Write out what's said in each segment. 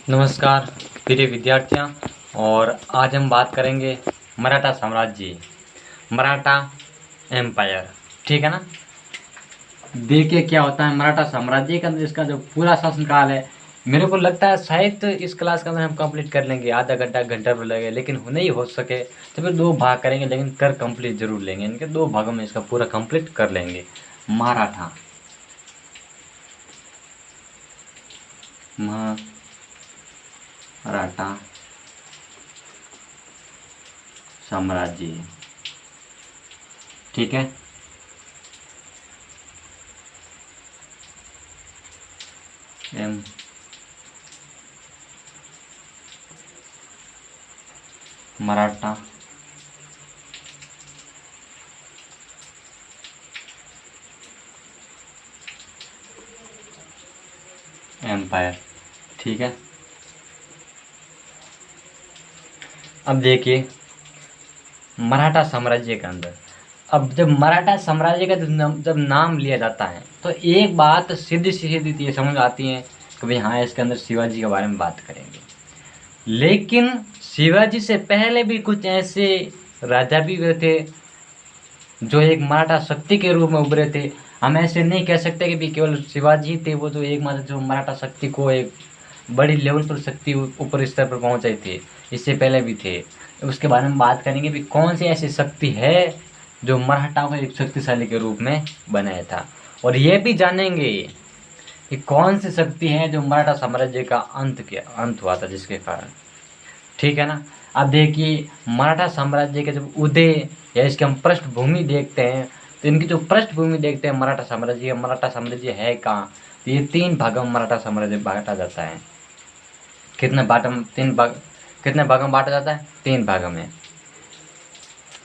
नमस्कार प्रिय विद्यार्थियों। और आज हम बात करेंगे मराठा साम्राज्य, मराठा एम्पायर। ठीक है ना। देखिए क्या होता है मराठा साम्राज्य के अंदर, इसका जो पूरा शासनकाल है, मेरे को लगता है शायद इस क्लास के अंदर हम कंप्लीट कर लेंगे, आधा घंटा घंटा पर लगे, लेकिन नहीं हो सके तो फिर दो भाग करेंगे, लेकिन कर कंप्लीट जरूर लेंगे। इनके दो भागों में इसका पूरा कंप्लीट कर लेंगे। मराठा मराठा साम्राज्य। ठीक है। Um Maratha empire. ठीक है। अब देखिए मराठा साम्राज्य के अंदर, अब जब मराठा साम्राज्य का जब नाम लिया जाता है तो एक बात सीधी सीधी ये समझ आती है कि भाई हाँ, इसके अंदर शिवाजी के बारे में बात करेंगे। लेकिन शिवाजी से पहले भी कुछ ऐसे राजा भी हुए थे जो एक मराठा शक्ति के रूप में उभरे थे। हम ऐसे नहीं कह सकते कि भी केवल शिवाजी थे वो जो एकमात्र जो मराठा शक्ति को एक बड़ी लेवल पर शक्ति ऊपर स्तर पर पहुंचाई थे। इससे पहले भी थे। उसके बारे में बात करेंगे भी कौन सी ऐसी शक्ति है जो मराठाओं को एक शक्तिशाली के रूप में बनाया था, और ये भी जानेंगे कि कौन सी शक्ति है जो मराठा साम्राज्य का अंत हुआ था जिसके कारण। ठीक है ना। अब देखिए मराठा साम्राज्य के जब उदय या इसकी हम पृष्ठभूमि देखते हैं तो इनकी जो पृष्ठभूमि देखते हैं मराठा साम्राज्य है कहाँ, तो ये तीन भागों में मराठा साम्राज्य बांटा जाता है। कितने भागों में बांटा जाता है? तीन भागों में।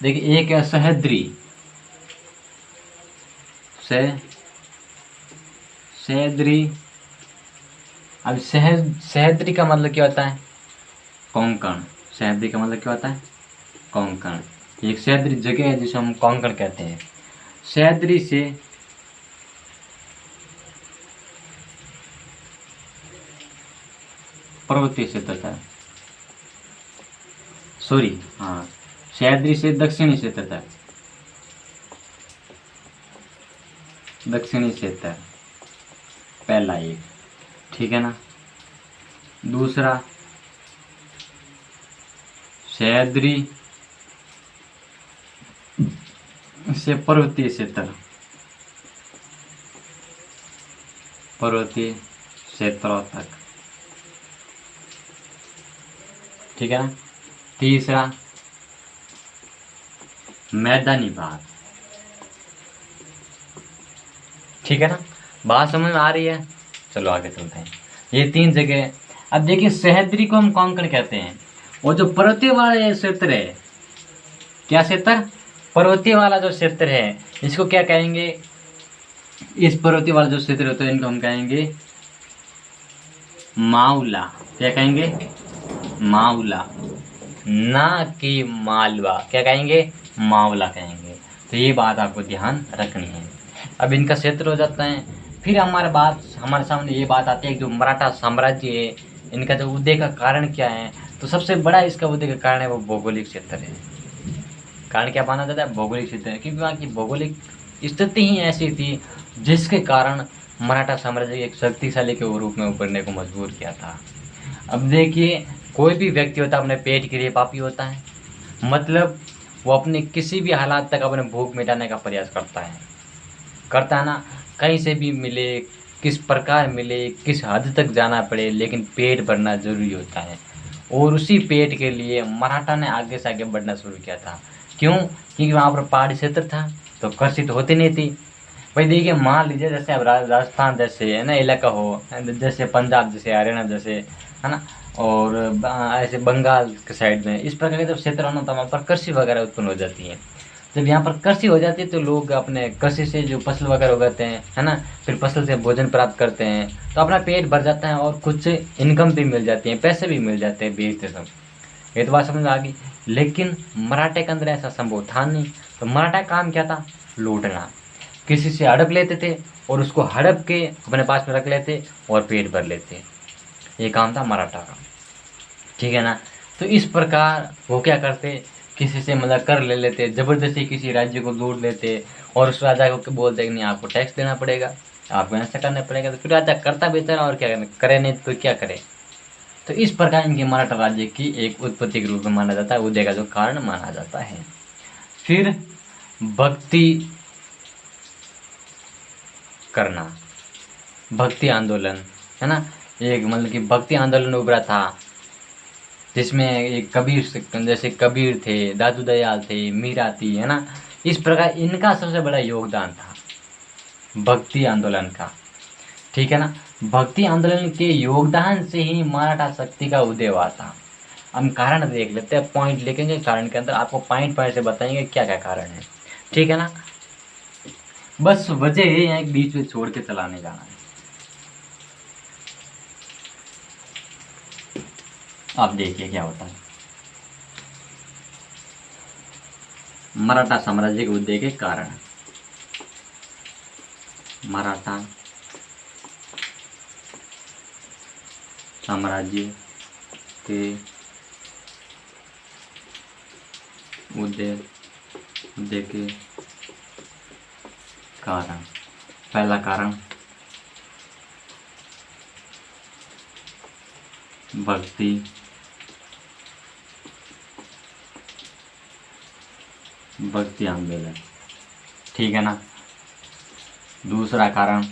देखिए एक है सह्याद्री। सह्याद्री। अब सह्याद्री का मतलब क्या होता है? कोंकण। सह्याद्री का मतलब क्या होता है? कोंकण। एक सह्याद्री जगह है जिसे हम कोंकण कहते हैं। सह्याद्री से पर्वतीय क्षेत्र था, सॉरी हाँ, सह्याद्री से दक्षिणी क्षेत्र था। दक्षिणी क्षेत्र पहला एक। ठीक है ना। दूसरा सह्याद्री से पर्वतीय क्षेत्र, पर्वतीय क्षेत्रों तक। ठीक है ना। तीसरा मैदानी भाग। ठीक है ना। बात समझ में आ रही है? चलो आगे चलते हैं। ये तीन जगह। अब देखिए सह्याद्री को हम कोंकण कहते हैं, और जो पर्वतीय वाला क्षेत्र है, क्या क्षेत्र? पर्वतीय वाला जो क्षेत्र है, इसको क्या कहेंगे? इस पर्वतीय वाला जो क्षेत्र होता है इनको हम कहेंगे माउला। क्या कहेंगे? माउला, ना कि मालवा। क्या कहेंगे? मावला कहेंगे। तो ये बात आपको ध्यान रखनी है। अब इनका क्षेत्र हो जाता है। फिर हमारे सामने ये बात आती है कि जो मराठा साम्राज्य है, इनका जो उदय का कारण क्या है, तो सबसे बड़ा इसका उदय का कारण है वो भौगोलिक क्षेत्र है। कारण क्या माना जाता है? भौगोलिक क्षेत्र है, क्योंकि वहाँ की भौगोलिक स्थिति ही ऐसी थी जिसके कारण मराठा साम्राज्य एक शक्तिशाली के रूप में उभरने को मजबूर किया था। अब देखिए कोई भी व्यक्ति होता है अपने पेट के लिए पापी होता है, मतलब वो अपने किसी भी हालात तक अपने भूख मिटाने का प्रयास करता है ना। कहीं से भी मिले, किस प्रकार मिले, किस हद तक जाना पड़े, लेकिन पेट भरना जरूरी होता है। और उसी पेट के लिए मराठा ने आगे से आगे बढ़ना शुरू किया था। क्यों? क्योंकि वहाँ पर पहाड़ी क्षेत्र था तो कृषि तो होती नहीं थी। भाई देखिए मान लीजिए जैसे अब राजस्थान जैसे है ना इलाका हो, जैसे पंजाब जैसे, हरियाणा जैसे, है ना, और ऐसे बंगाल के साइड में इस प्रकार के जब क्षेत्र होना तो वहाँ पर कृषि वगैरह उत्पन्न हो जाती है। जब यहाँ पर कृषि हो जाती है तो लोग अपने कृषि से जो फसल वगैरह उगाते हैं, है ना, फिर फसल से भोजन प्राप्त करते हैं तो अपना पेट भर जाता है और कुछ इनकम भी मिल जाती है, पैसे भी मिल जाते हैं बेचते सब। ये तो बात समझ में आ गई। लेकिन मराठे के अंदर ऐसा संभव था नहीं। तो मराठा काम क्या था? लूटना। किसी से हड़प लेते थे और उसको हड़प के अपने पास में रख लेते और पेट भर लेते। ये काम था मराठा का, ठीक है ना। तो इस प्रकार वो क्या करते, किसी से मतलब कर ले लेते, ज़बरदस्ती किसी राज्य को लूट लेते और उस राजा को बोलते कि नहीं आपको टैक्स देना पड़ेगा, आपको ऐसा करना पड़ेगा। तो फिर राजा करता बेचारा, और क्या करे, नहीं तो क्या करे। तो इस प्रकार इनके मराठा राज्य की एक उत्पत्ति के रूप में माना जाता है, उदय का जो कारण माना जाता है। फिर भक्ति करना, भक्ति आंदोलन है ना, एक मतलब कि भक्ति आंदोलन उभरा था, जिसमें एक कबीर, जैसे कबीर थे, दादू दयाल थे, मीरा थी, है ना। इस प्रकार इनका सबसे बड़ा योगदान था भक्ति आंदोलन का, ठीक है ना। भक्ति आंदोलन के योगदान से ही मराठा शक्ति का उदय हुआ था। हम कारण देख लेते हैं, पॉइंट लिखेंगे, कारण के अंदर आपको पॉइंट पॉइंट से बताएंगे क्या क्या कारण है, ठीक है ना। बस वजह है यहाँ एक बीच में छोड़ के चलाने जाना है। आप देखिए क्या होता है। मराठा साम्राज्य के उदय के कारण, मराठा साम्राज्य के उदय के कारण, पहला कारण भक्ति आंदोलन, ठीक है ना। दूसरा कारण,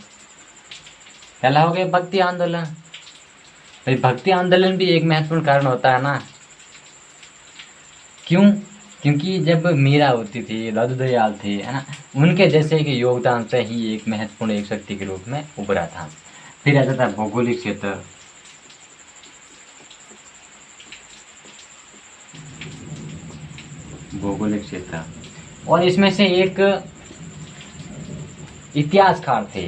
पहला हो गया भक्ति आंदोलन। भाई भक्ति आंदोलन भी एक महत्वपूर्ण कारण होता है ना, क्यों? क्योंकि जब मीरा होती थी, दादू दयाल थे, है ना, उनके जैसे के योगदान से ही एक महत्वपूर्ण एक शक्ति के रूप में उभरा था। फिर आता था भौगोलिक क्षेत्र, भौगोलिक क्षेत्र, और इसमें से एक इतिहासकार थे,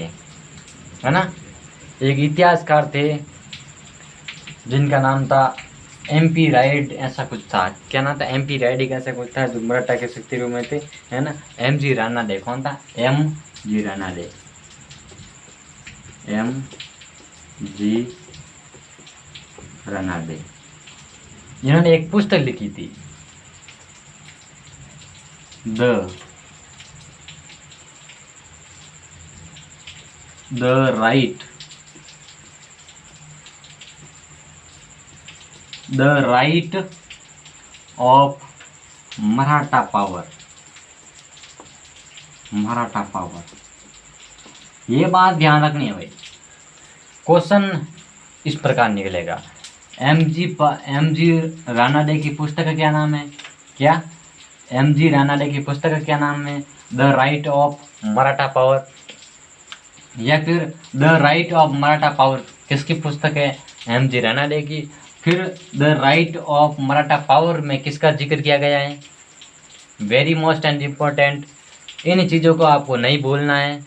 है ना, एक इतिहासकार थे जिनका नाम था MP राइड, ऐसा कुछ था, क्या नाम था, MP राइड एक ऐसा कुछ था, जो मराठा के शक्ति रूप में थे, है ना। MG रानाडे, कौन था, MG रानाडे, MG रानाडे। इन्होंने एक पुस्तक लिखी थी, the right of Maratha power, Maratha power. ये बात ध्यान रखनी है भाई, क्वेश्चन इस प्रकार निकलेगा। MG रानाडे की पुस्तक का क्या नाम है, क्या MG रानाडे की पुस्तक का क्या नाम है, the right of Maratha power, या फिर the right of Maratha power किसकी पुस्तक है, MG रानाडे की। फिर the right of Maratha power में किसका जिक्र किया गया है, वेरी मोस्ट एंड इम्पोर्टेंट, इन चीज़ों को आपको नहीं भूलना है,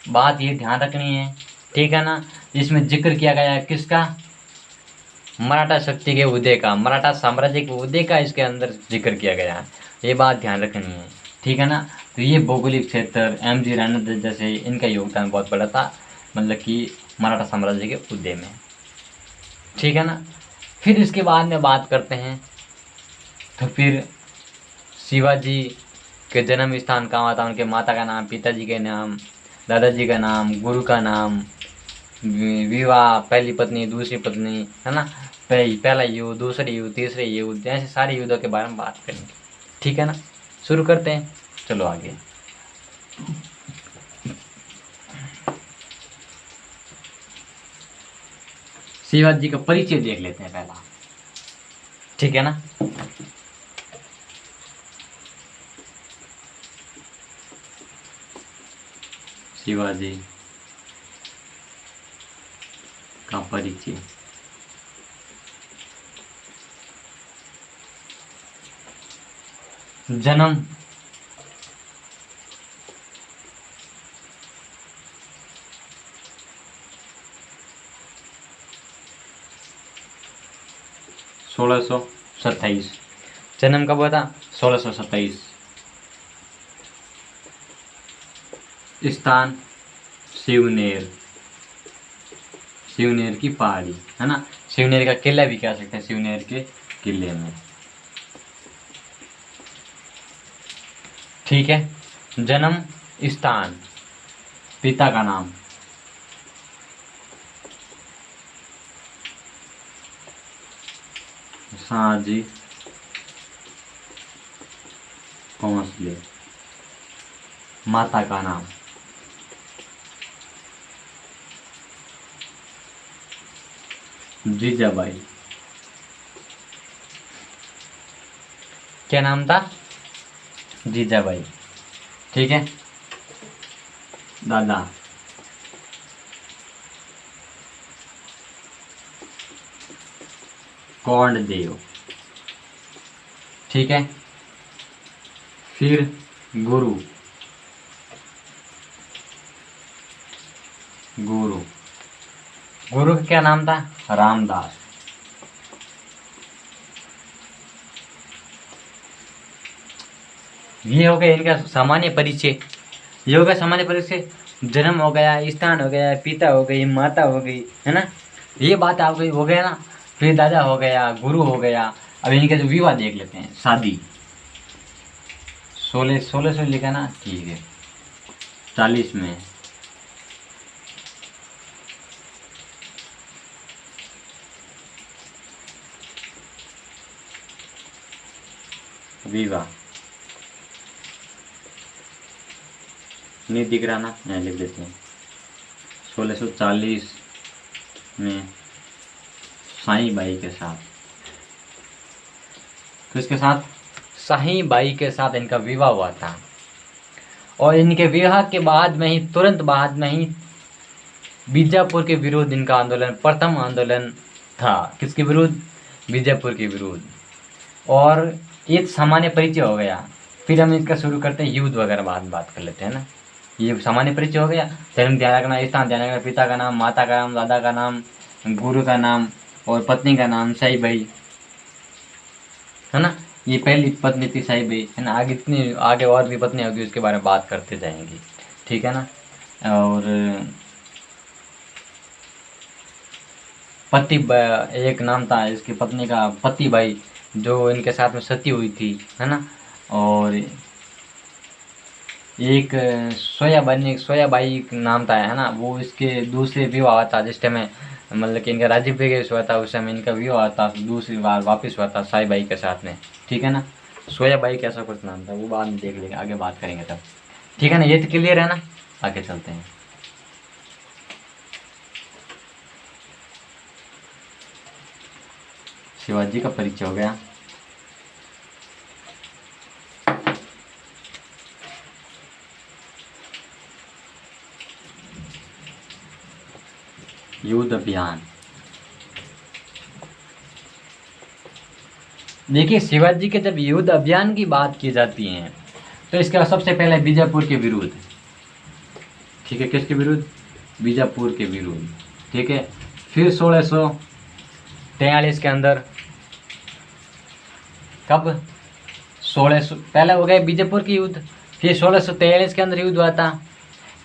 बात ये ध्यान रखनी है, ठीक है ना। इसमें जिक्र किया गया है किसका, मराठा शक्ति के उदय का, मराठा साम्राज्य के उदय का इसके अंदर जिक्र किया गया है, ये बात ध्यान रखनी है, ठीक है ना। तो ये भौगोलिक क्षेत्र, MG रानाडे जैसे, इनका योगदान बहुत बड़ा था, मतलब कि मराठा साम्राज्य के उदय में, ठीक है ना। फिर इसके बाद में बात करते हैं, तो फिर शिवाजी के जन्म स्थान कहाँ था, उनके माता का नाम, पिताजी के नाम, दादाजी का नाम, गुरु का नाम, विवाह, पहली पत्नी, दूसरी पत्नी, है ना, पहला युद्ध, दूसरे युद्ध, तीसरे युद्ध, ऐसे सारे युद्धों के बारे में बात करेंगे, ठीक है ना। शुरू करते हैं, चलो आगे। शिवाजी का परिचय देख लेते हैं पहला, ठीक है ना। शिवाजी का परिचय, जन्म 1627, जन्म कब हुआ था, 1627, स्थान शिवनेर, शिवनेर की पहाड़ी, है ना। शिवनेर का किला भी कह सकते हैं, शिवनेर के किले में। ठीक है। जन्म स्थान, पिता का नाम, शाहजी भोंसले। माता का नाम जीजाबाई। क्या नाम था? जीजाबाई। ठीक है। दादा कौंडदेव। ठीक है। फिर गुरु, गुरु गुरु का क्या नाम था? रामदास। ये हो गया इनका सामान्य परिचय। ये हो गया सामान्य परिचय। जन्म हो गया, स्थान हो गया, पिता हो गई, माता हो गई, है ना, ये बात आप हो गया ना। फिर दादा हो गया, गुरु हो गया। अब इनके जो विवाह देख लेते हैं, शादी। 1600 लिखा ना, ठीक है। 40 में विवाह, नहीं दिख रहा ना, यहाँ लिख देते हैं। 1640 में साईं बाई के साथ, किसके साथ? साईं बाई के साथ इनका विवाह हुआ था। और इनके विवाह के बाद में ही, तुरंत बाद में ही, बीजापुर के विरुद्ध इनका आंदोलन, प्रथम आंदोलन था। किसके विरुद्ध? बीजापुर के विरुद्ध। और ये सामान्य परिचय हो गया। फिर हम इसका शुरू करते हैं युद्ध वगैरह, बाद में बात कर लेते हैं ना। ये सामान्य परिचय हो गया। जन्म ध्यान रखना, स्थान ध्यान रखना, पिता का नाम, माता का नाम, दादा का नाम, गुरु का नाम और पत्नी का नाम साईबाई, है ना। ये पहली पत्नी थी साईबाई, है ना। आगे इतनी आगे और भी पत्नी होगी, उसके बारे में बात करते जाएंगे, ठीक है ना। और पति एक नाम था इसकी पत्नी का, पति भाई, जो इनके साथ में सती हुई थी, है ना। और एक सोयाबाई नाम था, है ना। वो इसके दूसरे विवाह था, जिस टाइम मतलब कि इनका राज्य प्रवेश हुआ था, उस समय इनका विवाह था, दूसरी बार वापस हुआ था साईबाई के साथ में, ठीक है ना। सोयाबाई कैसा कुछ नाम था, वो बाद में देख लेंगे, आगे बात करेंगे तब, ठीक है ना। ये तो क्लियर है ना, आगे चलते हैं। शिवाजी का परिचय हो गया। युद्ध अभियान, देखिए शिवाजी के जब युद्ध अभियान की बात की जाती है तो इसका सबसे पहले बीजापुर के विरुद्ध, ठीक है। किसके विरुद्ध? बीजापुर के विरुद्ध, ठीक है। फिर 1643 के अंदर, कब? 1600 पहले हो गए बीजापुर की युद्ध, फिर 1643 के अंदर युद्ध हुआ था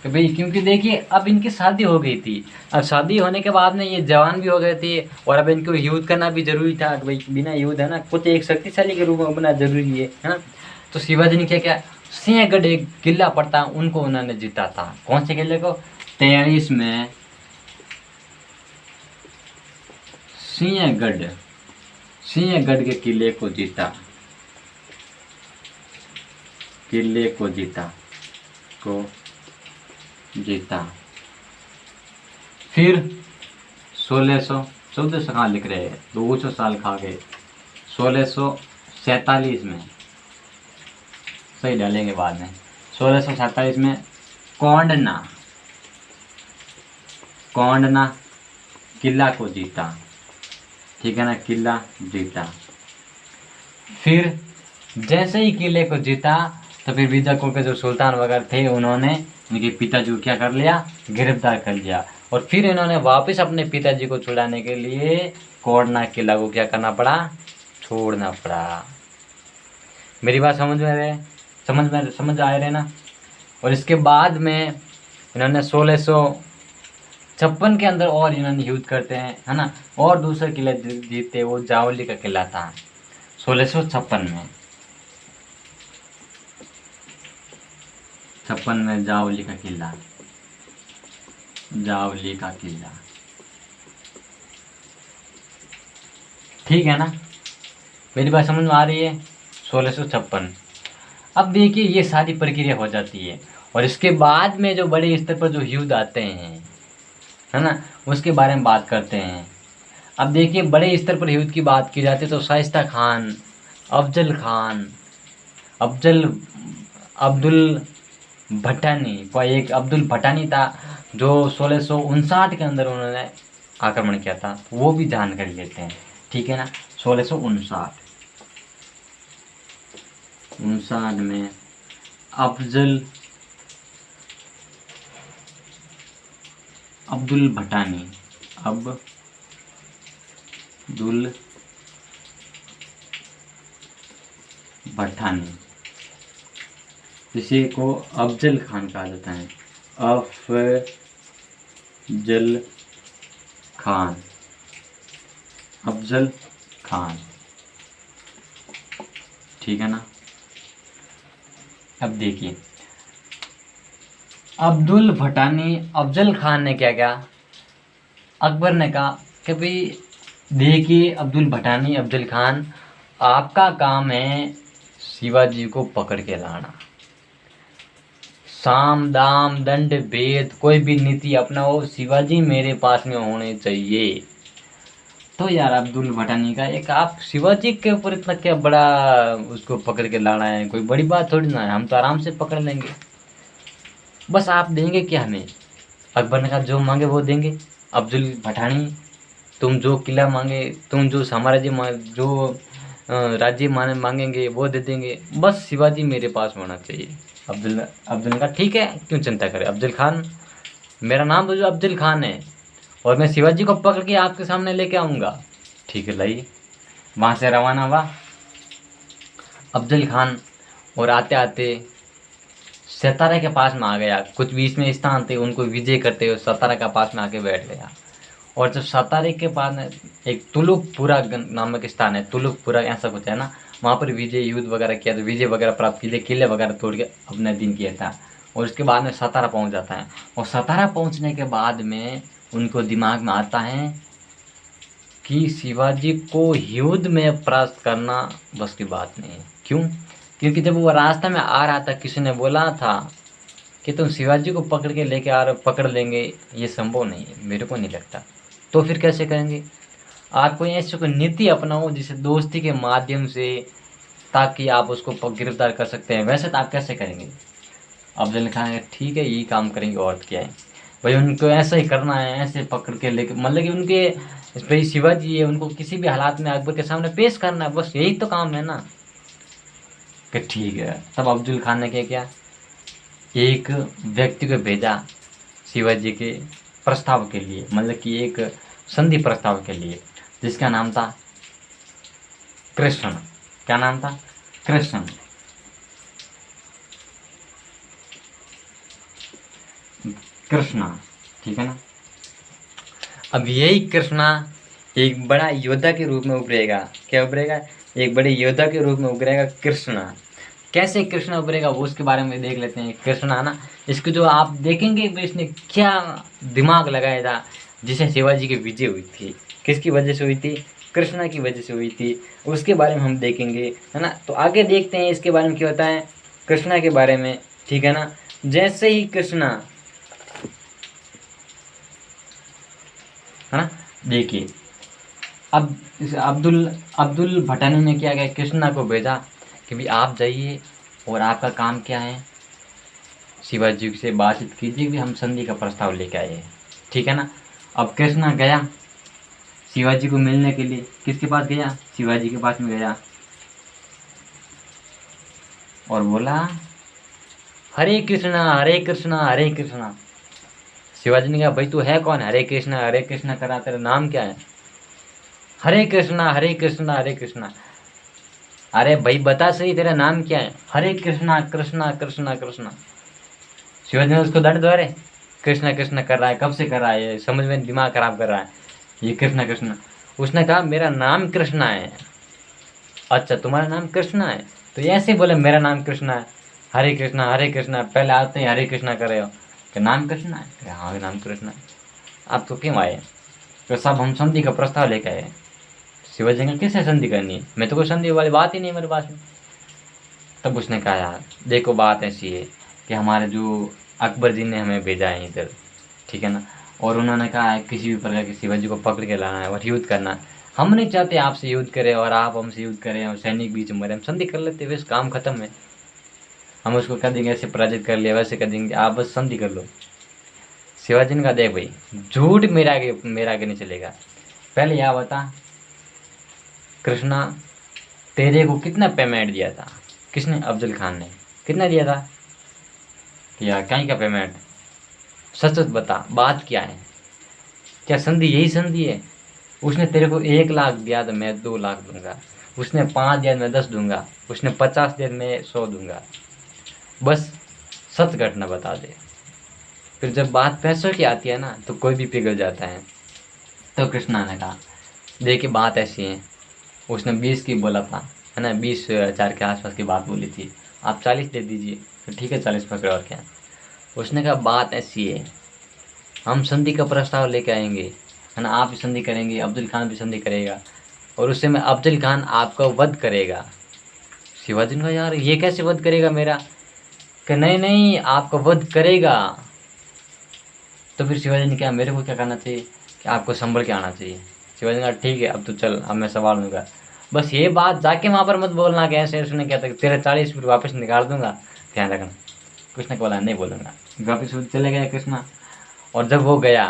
कि भाई, क्योंकि देखिए अब इनकी शादी हो गई थी। अब शादी होने के बाद में ये जवान भी हो गए थे, और अब इनको युद्ध करना भी जरूरी था कि भाई बिना युद्ध, है ना, कुछ एक शक्तिशाली के रूप में बनना जरूरी है ना। तो शिवाजी ने क्या किया? सिंहगढ़ एक किला पड़ता, उनको उन्होंने जीता था। कौन से किले को? 43 में सिंहगढ़ के किले को जीता, फिर 1400 कहाँ लिख रहे हैं, 200 साल खा गए। 1647 में, सही डालेंगे बाद में। 1647 में कोंडना किला को जीता, ठीक है ना, किला जीता। फिर जैसे ही किले को जीता तो फिर बीजापुर के जो सुल्तान वगैरह थे, उन्होंने इनके पिताजी को क्या कर लिया? गिरफ्तार कर लिया। और फिर इन्होंने वापस अपने पिताजी को छुड़ाने के लिए कोंडना किला को क्या करना पड़ा? छोड़ना पड़ा। मेरी बात समझ आ रहे ना। और इसके बाद में इन्होंने 1653 56 के अंदर और इन्होंने युद्ध करते हैं, है ना, और दूसरा किला जीतते, वो जावली का किला था 1656 में। 56 में जावली का किला, जावली का किला, ठीक है ना, मेरी बात समझ में आ रही है। 1656। अब देखिए ये सारी प्रक्रिया हो जाती है और इसके बाद में जो बड़े स्तर पर जो युद्ध आते हैं, है ना, उसके बारे में बात करते हैं। अब देखिए बड़े स्तर पर युद्ध की बात की जाती है तो शाइस्ता खान, अफजल खान, अब्दुल भट्टानी, कोई एक अब्दुल भट्टानी था जो 1659 के अंदर उन्होंने आक्रमण किया था, वो भी जानकारी लेते हैं, ठीक है ना। 1659 में अब्दुल भट्टानी, अब्दुल भट्टानी, जिसे को अफजल खान कहा जाता है, अफजल खान, अफजल खान, ठीक है ना। अब देखिए अब्दुल भट्टानी, अफजल खान ने क्या किया, अकबर ने कहा कि भाई देखिए अब्दुल भट्टानी, अफजल खान, आपका काम है शिवाजी को पकड़ के लाना, साम दाम दंड भेद कोई भी नीति अपनाओ, शिवाजी मेरे पास में होने चाहिए। तो यार अब्दुल भट्टानी का एक, आप शिवाजी के ऊपर इतना क्या बड़ा उसको पकड़ के लाना है, कोई बड़ी बात थोड़ी ना है, हम तो आराम से पकड़ लेंगे, बस आप देंगे क्या हमें। अकबर ने कहा जो मांगे वो देंगे। अब्दुल भट्टानी तुम जो किला मांगे, तुम जो साम्राज्य जो राज्य मांगेंगे वो दे देंगे, बस शिवाजी मेरे पास होना चाहिए। अब्दुल ने कहा ठीक है, क्यों चिंता करें अफजल खान, मेरा नाम तो जो अफजल खान है और मैं शिवाजी को पकड़ के आपके सामने लेके आऊँगा। ठीक है, लाइए। वहाँ से रवाना हुआ अफजल खान और आते आते सतारा के पास में आ गया, कुछ बीच में स्थान थे उनको विजय करते हुए सतारा के पास में आके बैठ गया। और जब सतारा के पास में एक तुलुकपुरा नामक स्थान है, तुलुकपुरा ऐसा कुछ है ना, वहाँ पर विजय युद्ध वगैरह किया, तो विजय वगैरह प्राप्त किए, किले वगैरह तोड़ के अपने दिन किया था। और उसके बाद में सतारा पहुँच जाता है और सतारा पहुँचने के बाद में उनको दिमाग में आता है कि शिवाजी को युद्ध में परास्त करना बस की बात नहीं है। क्यों? क्योंकि जब वो रास्ते में आ रहा था किसी ने बोला था कि तुम शिवाजी को पकड़ के लेके आ रहे हो, पकड़ लेंगे, ये संभव नहीं है, मेरे को नहीं लगता। तो फिर कैसे करेंगे? आप कोई ऐसी कोई नीति अपनाओ जिसे दोस्ती के माध्यम से, ताकि आप उसको गिरफ्तार कर सकते हैं, वैसे तो आप कैसे करेंगे। अफजल खान ठीक है यही काम करेंगे और क्या है भाई, उनको ऐसा ही करना है, ऐसे पकड़ के लेके, मतलब कि उनके भाई शिवाजी है, उनको किसी भी हालात में अकबर के सामने पेश करना है, बस यही तो काम है ना। कि ठीक है। तब अफजल खान ने क्या किया, एक व्यक्ति को भेजा शिवाजी के प्रस्ताव के लिए, मतलब कि एक संधि प्रस्ताव के लिए, जिसका नाम था कृष्ण। क्या नाम था? कृष्ण। कृष्णा, ठीक है ना। अब यही कृष्णा एक बड़ा योद्धा के रूप में उभरेगा। क्या उभरेगा? एक बड़े योद्धा के रूप में उभरेगा कृष्णा। कैसे कृष्णा उभरेगा वो उसके बारे में देख लेते हैं। कृष्णा ना, इसको जो आप देखेंगे इसने क्या दिमाग लगाया था, जिसे शिवाजी की विजय हुई थी, किसकी वजह से हुई थी? कृष्णा की वजह से हुई थी। उसके बारे में हम देखेंगे, है ना। तो आगे देखते हैं इसके बारे में क्या होता है, कृष्णा के बारे में, ठीक है ना। जैसे ही कृष्णा, है ना, देखिए अब अब्दुल भट्टानी ने क्या किया, कृष्णा को भेजा कि भाई आप जाइए और आपका काम क्या है, शिवाजी से बातचीत कीजिए कि हम संधि का प्रस्ताव लेके आए हैं, ठीक है ना। अब कृष्णा गया शिवाजी को मिलने के लिए। किसके पास गया? शिवाजी के पास में गया और बोला हरे कृष्णा हरे कृष्णा हरे कृष्णा। शिवाजी ने कहा भाई तू है कौन? हरे कृष्णा करा, तेरा नाम क्या है? हरे कृष्णा हरे कृष्णा हरे कृष्णा। अरे भाई बता सही तेरा नाम क्या है? हरे कृष्णा कृष्णा कृष्णा कृष्णा। शिवाजी ने उसको दंड द्वारे कृष्णा कृष्णा कर रहा है, कब से कर रहा है, ये समझ में दिमाग खराब कर रहा है, ये कृष्णा कृष्णा। उसने कहा मेरा नाम कृष्णा है। अच्छा तुम्हारा नाम कृष्णा है, तो ये ऐसे बोले मेरा नाम कृष्णा है, हरे कृष्णा, पहले आते ही हरे कृष्णा करे हो कि नाम कृष्णा है, अरे हाँ नाम कृष्णा है। आप तो क्यों आए? तो सब हम संधि का प्रस्ताव लेकर आए। शिवाजी ने किससे संधि करनी है, मैं तो कोई संधि वाली बात ही नहीं मेरे पास में। तब उसने कहा यार देखो बात ऐसी है कि हमारे जो अकबर जी ने हमें भेजा है इधर, ठीक है ना, और उन्होंने कहा है किसी भी प्रकार के शिवाजी को पकड़ के लाना है और युद्ध करना है। हम नहीं चाहते आपसे युद्ध करें और आप हमसे युद्ध करें और सैनिक बीच मरे, हम संधि कर लेते, वैसे काम खत्म है, हम उसको कर देंगे, ऐसे पराजित कर लिया वैसे कर देंगे, आप बस संधि कर लो। शिवाजी ने कहा देख भाई झूठ मेरा आगे नहीं चलेगा, पहले यह बता कृष्णा तेरे को कितना पेमेंट दिया था? किसने? अफजल खान ने। कितना दिया था? या कहीं का पेमेंट? सच सच बता बात क्या है, क्या संधि यही संधि है? उसने तेरे को 1 लाख दिया तो मैं 2 लाख दूंगा, उसने 5 दिया मैं 10 दूंगा, उसने 50 दिया मैं 100 दूंगा, बस सच घटना बता दे। फिर जब बात पैसों की आती है ना तो कोई भी पिघल जाता है। तो कृष्णा ने कहा देखिए बात ऐसी है, उसने 20 की बोला था, है ना, 20,000 के आसपास की बात बोली थी, आप 40 दे दीजिए। तो ठीक है 40 पकड़े और क्या। उसने कहा बात ऐसी है, हम संधि का प्रस्ताव लेके आएंगे, है ना, आप भी संधि करेंगे, अफजल खान भी संधि करेगा, और उससे में अफजल खान आपका वध करेगा। शिवाजी ने कहा यार ये कैसे वध करेगा मेरा? कि नहीं नहीं आपका वध करेगा। तो फिर शिवाजी ने कहा मेरे को क्या करना चाहिए? कि आपको संभल के आना चाहिए। शिवाजी ने कहा ठीक है अब तो चल, अब मैं संभाल लूँगा, बस ये बात जाके वहाँ पर मत बोलना कि ऐसे। उसने क्या था तेरे 40 फिर वापस निकाल दूंगा, ध्यान रखना। कृष्ण को बोला नहीं बोलूँगा। वापस चले गया कृष्णा। और जब वो गया,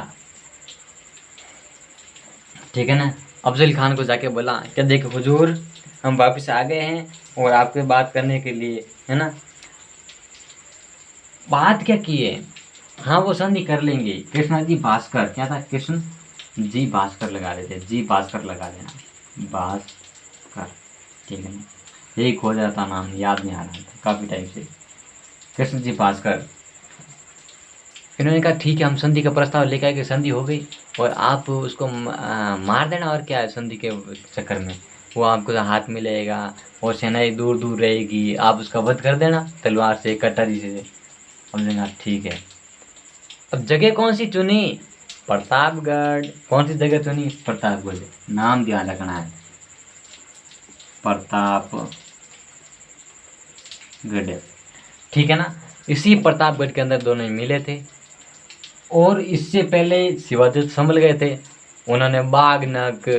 ठीक है ना, अफजल खान को जाके बोला क्या देखो हुजूर हम वापस आ गए हैं और आपसे बात करने के लिए, है ना। बात क्या की है? हाँ वो संधि कर लेंगे। कृष्णा जी भास्कर, क्या था कृष्ण जी भास्कर लगा लेते, जी भास्कर लगा देना, भास्कर, ठीक है ना। एक हो जाता नाम याद नहीं आ रहा था काफ़ी टाइम से, कृष्ण जी भास्कर। इन्होंने कहा ठीक है हम संधि का प्रस्ताव लेकर आए कि संधि हो गई और आप उसको मार देना, और क्या है संधि के चक्कर में वो आपको हाथ मिलेगा और सेनाएं दूर दूर रहेगी, आप उसका वध कर देना तलवार से, कटारी से। हमने कहा ठीक है। अब जगह कौन सी चुनी? प्रतापगढ़। कौन सी जगह चुनी? प्रतापगढ़। नाम ध्यान रखना है, प्रतापगढ़, ठीक है ना। इसी प्रतापगढ़ के अंदर दोनों मिले थे और इससे पहले शिवाजी संभल गए थे, उन्होंने बाघ नक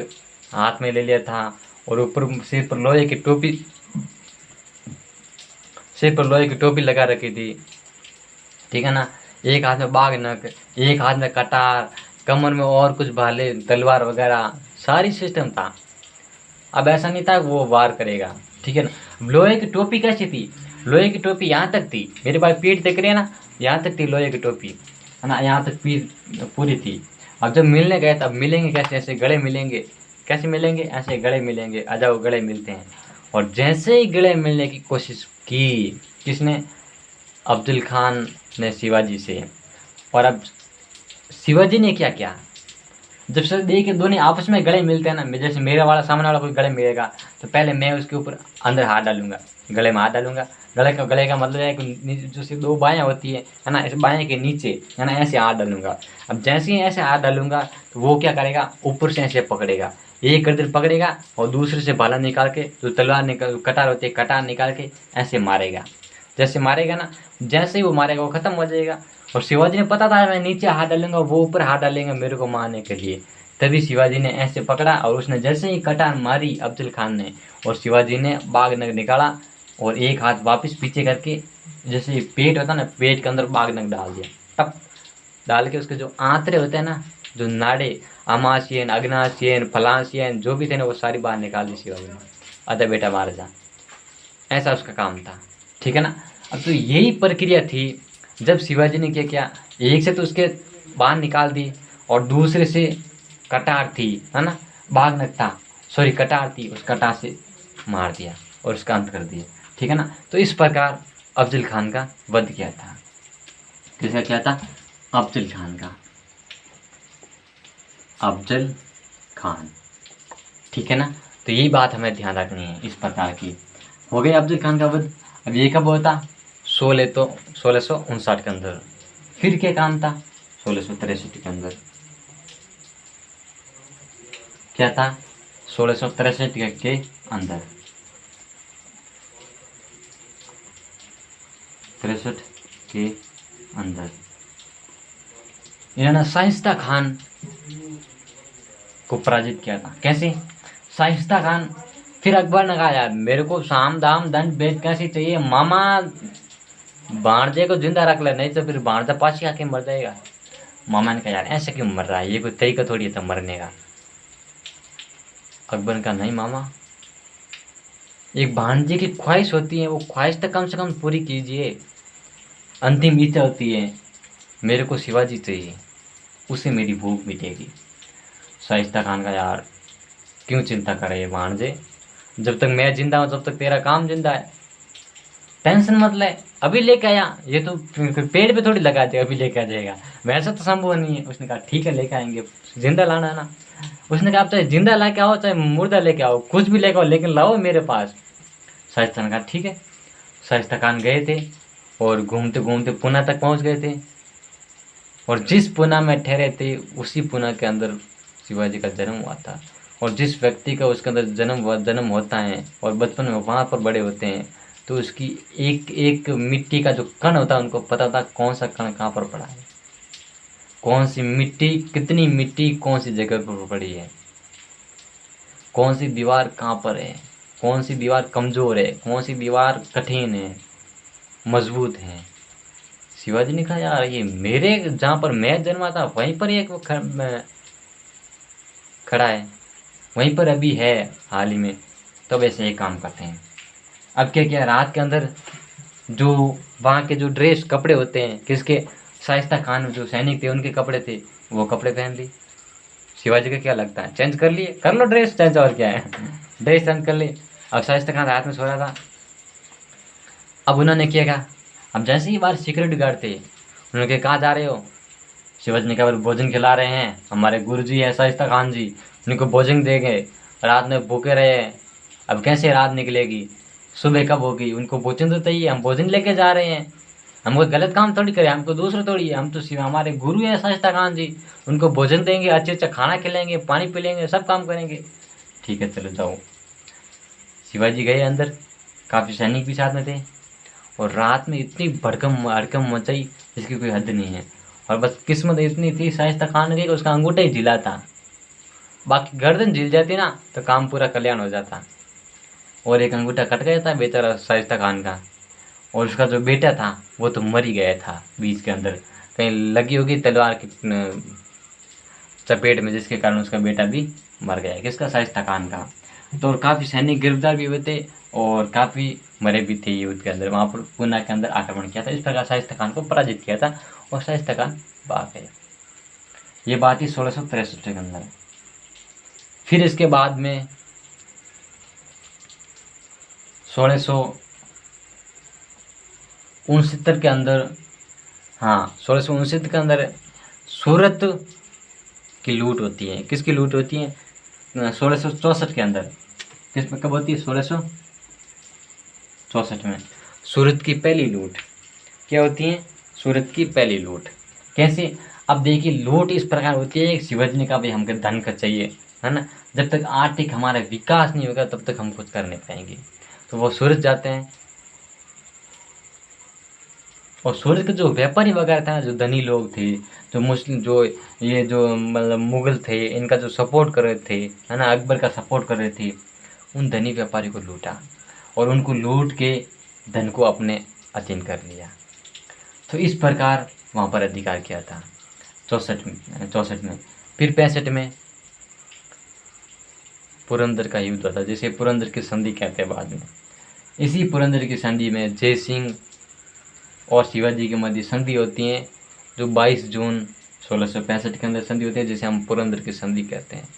हाथ में ले लिया था और ऊपर सिर पर लोहे की टोपी, सिर पर लोहे की टोपी लगा रखी थी, ठीक है ना। एक हाथ में बाघ नक, एक हाथ में कटार, कमर में और कुछ भाले तलवार वगैरह सारी सिस्टम था। अब ऐसा नहीं था वो वार करेगा, ठीक है ना। लोहे की टोपी कैसी थी? लोहे की टोपी यहाँ तक थी, मेरे पास पीठ देख रहे हैं ना, यहाँ तक थी लोहे की टोपी, है ना, यहाँ तक पीठ पूरी थी। अब जब मिलने गए तब मिलेंगे कैसे? ऐसे गले मिलेंगे। कैसे मिलेंगे? ऐसे गले मिलेंगे, आ जाओ गले मिलते हैं। और जैसे ही गले मिलने की कोशिश की, किसने? अफजल खान ने शिवाजी से। और अब शिवाजी ने क्या किया? जब से देखिए दोनों आपस में गले मिलते हैं ना, जैसे मेरा वाला सामने वाला कोई गले मिलेगा तो पहले मैं उसके ऊपर अंदर हाथ डालूंगा, गले में हाथ डालूंगा। गले का मतलब है कि जो सिर्फ 2 बायाँ होती है ना, इस बाएँ के नीचे, है ना, ऐसे हाथ डालूंगा। अब जैसे ही ऐसे हाथ डालूंगा तो वो क्या करेगा? ऊपर से ऐसे पकड़ेगा, एक गर्दन पकड़ेगा और दूसरे से भाला निकाल के, जो तलवार निकाल कटार होती है, कटार निकाल के ऐसे मारेगा। जैसे मारेगा ना, जैसे ही वो मारेगा वो खत्म हो जाएगा। और शिवाजी ने पता था मैं नीचे हाथ डालूंगा, वो ऊपर हाथ डालेंगे मेरे को मारने के लिए। तभी शिवाजी ने ऐसे पकड़ा और उसने जैसे ही कटार मारी अफजल खान ने, और शिवाजी ने बाघ नग निकाला और एक हाथ वापस पीछे करके, जैसे पेट होता ना, पेट के अंदर बाघ नग डाल दिया, टप डाल के उसके जो आंतरे होते हैं ना, जो नाड़े, अमाशयन, अग्नाशयन, फलाशयन जो भी थे ना, वो सारी बाहर निकाल दी शिवाजी ने। अतः बेटा मार जा, ऐसा उसका काम था, ठीक है ना। अब तो यही प्रक्रिया थी जब शिवाजी ने क्या किया, एक से तो उसके बाहर निकाल दी और दूसरे से कटार थी, है ना, बाघ नग था, सॉरी कटार थी, उस कटार से मार दिया और उसका अंत कर दिया, ठीक है ना। तो इस प्रकार अफजल खान का वध किया था। किसका किया था? अफजल खान का, अफजल खान, ठीक है ना। तो यही बात हमें ध्यान रखनी है इस प्रकार की। हो गई अफजल खान का वध। अब ये कब होता? 1659 के अंदर। फिर क्या काम था 1663 के अंदर? क्या था 1663 के अंदर? 63 के अंदर इन्होंने शाइस्ता खान को पराजित किया था। कैसे? शाइस्ता खान, फिर अकबर ने कहा यार मेरे को साम दाम दंड भेद कैसी चाहिए मामा, भाणजे को जिंदा रख ले नहीं तो फिर भाणजा पाछी आके मर जाएगा। मामा ने कहा यार ऐसे क्यों मर रहा है, ये कोई तरीका थोड़ी है तो मरने का। अकबर ने कहा नहीं मामा, एक भाणजे की ख्वाहिश होती है, वो ख्वाहिश तो कम से कम पूरी कीजिए। अंतिम इच्छा होती है मेरे को शिवाजी चाहिए, उससे मेरी भूख मिटेगी। शाइस्ता खान का यार क्यों चिंता करे ये भाणजे, जब तक मैं जिंदा हूँ तब तक तेरा काम जिंदा है, टेंशन मत ले, अभी लेके आया। ये तो पेड़ पे थोड़ी लगा दे अभी लेके आ जाएगा, वैसा तो संभव नहीं है। उसने कहा ठीक है लेके आएंगे, जिंदा लाना है ना। उसने कहा आप चाहे जिंदा ला के आओ चाहे मुर्दा लेके आओ, कुछ भी लेके आओ लेकिन लाओ मेरे पास। शाइस्ता ने कहा ठीक है। शाइस्ता खान गए थे और घूमते घूमते पुणे तक पहुंच गए थे, और जिस पुणे में ठहरे थे उसी पुणे के अंदर शिवाजी का जन्म हुआ था। और जिस व्यक्ति का उसके अंदर जन्म होता है और बचपन में वहाँ पर बड़े होते हैं तो उसकी एक एक मिट्टी का जो कण होता है उनको पता था कौन सा कण कहाँ पर पड़ा है, कौन सी मिट्टी, कितनी मिट्टी कौन सी जगह पर पड़ी है, कौन सी दीवार कहाँ पर है, कौन सी दीवार कमज़ोर है, कौन सी दीवार कठिन है, मजबूत है। शिवाजी ने कहा यार ये मेरे जहाँ पर मैं जन्मा था वहीं पर एक खड़ा है, वहीं पर अभी है हाल ही में, तो वैसे एक काम करते हैं। अब क्या किया, रात के अंदर जो वहाँ के जो ड्रेस कपड़े होते हैं किसके, शाइस्ता खान जो सैनिक थे उनके कपड़े थे, वो कपड़े पहन ली। शिवाजी का क्या लगता है, चेंज कर लिए, कर लो ड्रेस चेंज, और क्या है ड्रेस चेंज कर ली। अब शाइस्ता खान रात में सो रहा था। अब उन्होंने क्या कहा, अब जैसे ही बाहर सिक्योरिटी गार्ड थे उन्होंने कहा कहाँ जा रहे हो? शिवाजी ने कहा भोजन खिला रहे हैं, हमारे गुरुजी हैं शाइस्ता खान जी, उनको भोजन देंगे, रात में भूखे रहे हैं, अब कैसे रात निकलेगी, सुबह कब होगी, उनको भोजन तो चाहिए, हम भोजन लेके जा रहे हैं, हम कोई गलत काम थोड़ी करें, हमको दूसरा थोड़ी है, हम तो हमारे गुरु हैं शाइस्ता खान जी, उनको भोजन देंगे, अच्छे अच्छा खाना खिलाएंगे, पानी पिलाएंगे, सब काम करेंगे। ठीक है चलो जाओ। शिवाजी गए अंदर, काफ़ी सैनिक भी साथ में थे, और रात में इतनी भड़कम हड़कम मचाई जिसकी कोई हद नहीं है। और बस किस्मत इतनी थी शाइस्ता खान की कि उसका अंगूठा ही झिला था, बाकी गर्दन झिल जाती ना तो काम पूरा कल्याण हो जाता। और एक अंगूठा कट गया था बेचारा शाइस्ता खान का, और उसका जो बेटा था वो तो मर ही गया था बीच के अंदर, कहीं लगी होगी तलवार की चपेट में, जिसके कारण उसका बेटा भी मर गया। किसका? शाइस्ता खान का। तो काफ़ी सैनिक गिरफ्तार भी हुए थे और काफ़ी मरे भी थे युद्ध के अंदर, वहाँ पर पुणे के अंदर आक्रमण किया था। इस प्रकार शाइस्ता खान को पराजित किया था और शाइस्ता खान भाग गया। ये बात ही 1663 के अंदर। फिर इसके बाद में 1669 के अंदर, हाँ 1669 के अंदर सूरत की लूट होती है। किसकी लूट होती है? 1664 के अंदर। किस में कब होती है? 1664 में सूरत की पहली लूट। क्या होती है? सूरत की पहली लूट। कैसे? अब देखिए लूट इस प्रकार होती है, शिवाजी ने कहा भाई हमको धन का चाहिए, है ना, जब तक आर्थिक हमारा विकास नहीं होगा तब तक हम कुछ कर नहीं पाएंगे। तो वो सूरत जाते हैं, और सूरत के जो व्यापारी वगैरह था, जो धनी लोग थे, जो मुस्लिम, जो ये जो मतलब मुगल थे, इनका जो सपोर्ट कर रहे थे, है ना, अकबर का सपोर्ट कर रहे थे, उन धनी व्यापारी को लूटा और उनको लूट के धन को अपने अधीन कर लिया। तो इस प्रकार वहाँ पर अधिकार किया था 64 में। फिर 65 में पुरंदर का युद्ध होता, जिसे पुरंदर की संधि कहते हैं बाद में। इसी पुरंदर की संधि में जय सिंह और शिवाजी के मध्य संधि होती है, जो 22 जून 1665 के अंदर संधि होती है, जिसे हम पुरंदर की संधि कहते हैं।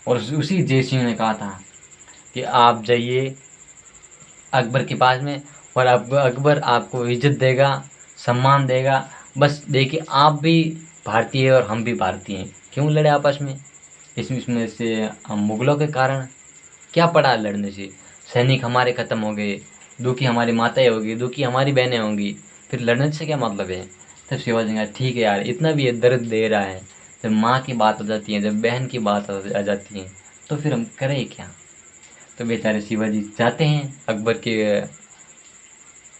और उसी जय सिंह ने कहा था कि आप जाइए अकबर के पास में, और अकबर आपको इज्जत देगा, सम्मान देगा, बस देखिए, आप भी भारतीय और हम भी भारतीय हैं, क्यों लड़े आपस में? इसमें से मुगलों के कारण क्या पड़ा लड़ने से? सैनिक हमारे ख़त्म हो गए, दुखी हमारी माताएं होगी, दुखी हमारी बहनें होंगी, फिर लड़ने से क्या मतलब है? तब शिवाजी ने कहा ठीक है यार, इतना भी ये दर्द दे रहा है, जब माँ की बात हो जाती है, जब बहन की बात आ जाती है, तो फिर हम करें क्या? तो बेचारे शिवाजी जाते हैं अकबर के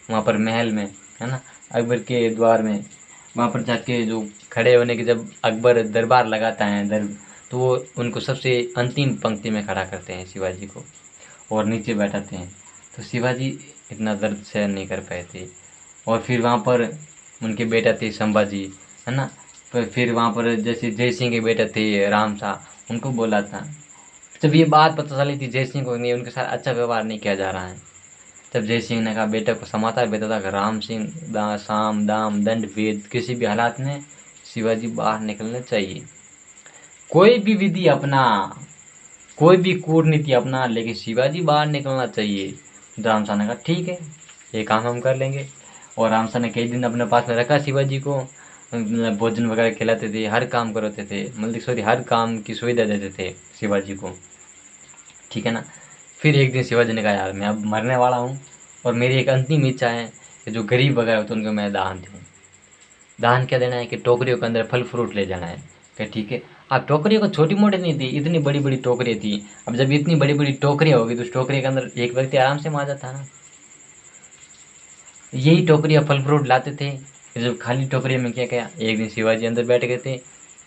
वहाँ पर महल में, है ना, अकबर के द्वार में। वहाँ पर जाके जो खड़े होने के जब अकबर दरबार लगाता है तो वो उनको सबसे अंतिम पंक्ति में खड़ा करते हैं शिवाजी को, और नीचे बैठाते हैं। तो शिवाजी इतना दर्द सहन नहीं कर पाए थे। और फिर वहाँ पर उनके बेटा थे संभाजी, है ना, फिर वहाँ पर जैसे जय सिंह के बेटे थे राम शाह, उनको बोला था। जब ये बात पता चली थी जय सिंह को, नहीं उनके साथ अच्छा व्यवहार नहीं किया जा रहा है, तब जय सिंह ने कहा बेटे को समाचार भेजा था कि राम सिंह साम दाम दंड भेद किसी भी हालात में शिवाजी बाहर निकलना चाहिए। कोई भी विधि अपना, कोई भी कूटनीति अपना, लेकिन शिवाजी बाहर निकलना चाहिए। तो राम शाह ने कहा ठीक है, ये काम हम कर लेंगे। और राम शाह ने कई दिन अपने पास में रखा शिवाजी को, भोजन वगैरह खिलाते थे, हर काम कराते थे, मतलब सॉरी हर काम की सुविधा देते थे शिवाजी को, ठीक है ना। फिर एक दिन शिवाजी ने कहा यार मैं अब मरने वाला हूँ और मेरी एक अंतिम इच्छा है कि जो गरीब वगैरह होते हैं उनको मैं दान दूँ। दान क्या देना है कि टोकरियों के अंदर फल फ्रूट ले जाना है। क्या ठीक है। अब टोकरियों को छोटी मोटी नहीं थी, इतनी बड़ी बड़ी टोकरियाँ थी। अब जब इतनी बड़ी बड़ी टोकरियाँ होगी तो उस टोकरी के अंदर एक व्यक्ति आराम से मार जाता ना। यही टोकरियाँ फल फ्रूट लाते थे। जब खाली टोकरी में क्या किया, एक दिन शिवाजी अंदर बैठ गए थे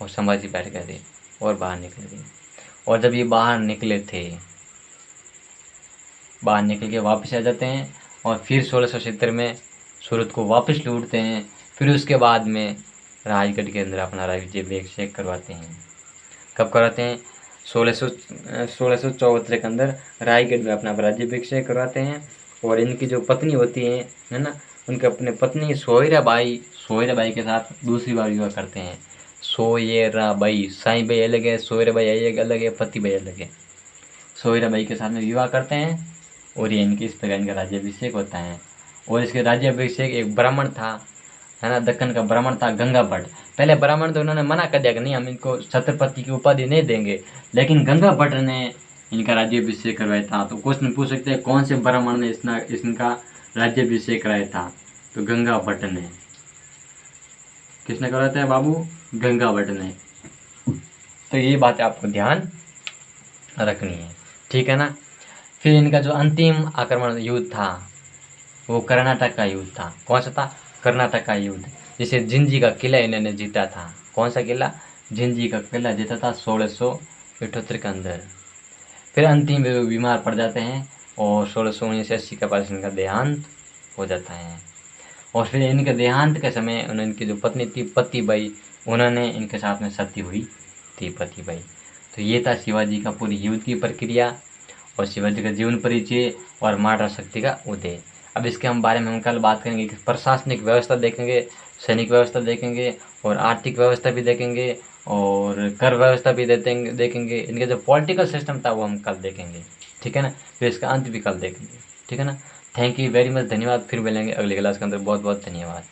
और संभाजी बैठ गए थे और बाहर निकल गए। और जब ये बाहर निकले थे, बाहर निकल के वापस आ जाते हैं और फिर 1670 में सूरत को वापस लूटते हैं। फिर उसके बाद में राजगढ़ के अंदर अपना राज्याभिषेक करवाते हैं। कब करवाते हैं? 1674 के अंदर रायगढ़ में अपना राज्याभिषेक करवाते हैं। और इनकी जो पत्नी होती है ना, उनके अपने पत्नी सोयराबाई के साथ दूसरी बार विवाह करते हैं। सोयराबाई, साईं बाई अलग है, सोयराबाई अलग है, पति बाई अलग है। सोयराबाई के साथ में विवाह करते हैं और ये इनकी इस प्रकार इनका राज्याभिषेक होता है। और इसके राज्याभिषेक एक ब्राह्मण था, है ना, दक्कन का ब्राह्मण था गंगा भट्ट। पहले ब्राह्मण तो उन्होंने मना कर दिया कि नहीं हम इनको छत्रपति की उपाधि नहीं देंगे, लेकिन गंगा भट्ट ने इनका राज्याभिषेक करवाया था। तो क्वेश्चन पूछ सकते हैं कौन से ब्राह्मण ने इनका राज्याभिषेक कराया था? तो गंगा भट्ट ने। किसने करवाया था बाबू? गंगा भट्ट ने। तो ये बात आपको ध्यान रखनी है, ठीक है ना। फिर इनका जो अंतिम आक्रमण युद्ध था वो कर्नाटक का युद्ध था। कौन सा था? कर्नाटक का युद्ध, जिसे जिंजी का किला इन्होंने जीता था। कौन सा किला? जिंजी का किला जीता था 1678 के अंदर। फिर अंतिम वे बीमार पड़ जाते हैं और 1679 के पास इनका देहांत हो जाता है। और फिर इनके देहांत के समय इनकी जो पत्नी थी पतिबाई, उन्होंने इनके साथ में सती हुई थी पतिबाई। तो ये था शिवाजी का पूरी युद्ध की प्रक्रिया और शिवाजी का जीवन परिचय और मराठा शक्ति का उदय। अब इसके हम बारे में हम कल बात करेंगे कि प्रशासनिक व्यवस्था देखेंगे, सैनिक व्यवस्था देखेंगे और आर्थिक व्यवस्था भी देखेंगे और कर व्यवस्था भी देखेंगे। इनका जो पॉलिटिकल सिस्टम था वो हम कल देखेंगे, ठीक है ना। फिर इसका अंत भी कल देखेंगे, ठीक है ना। थैंक यू वेरी मच, धन्यवाद। फिर मिलेंगे अगली क्लास के अंदर। बहुत बहुत धन्यवाद।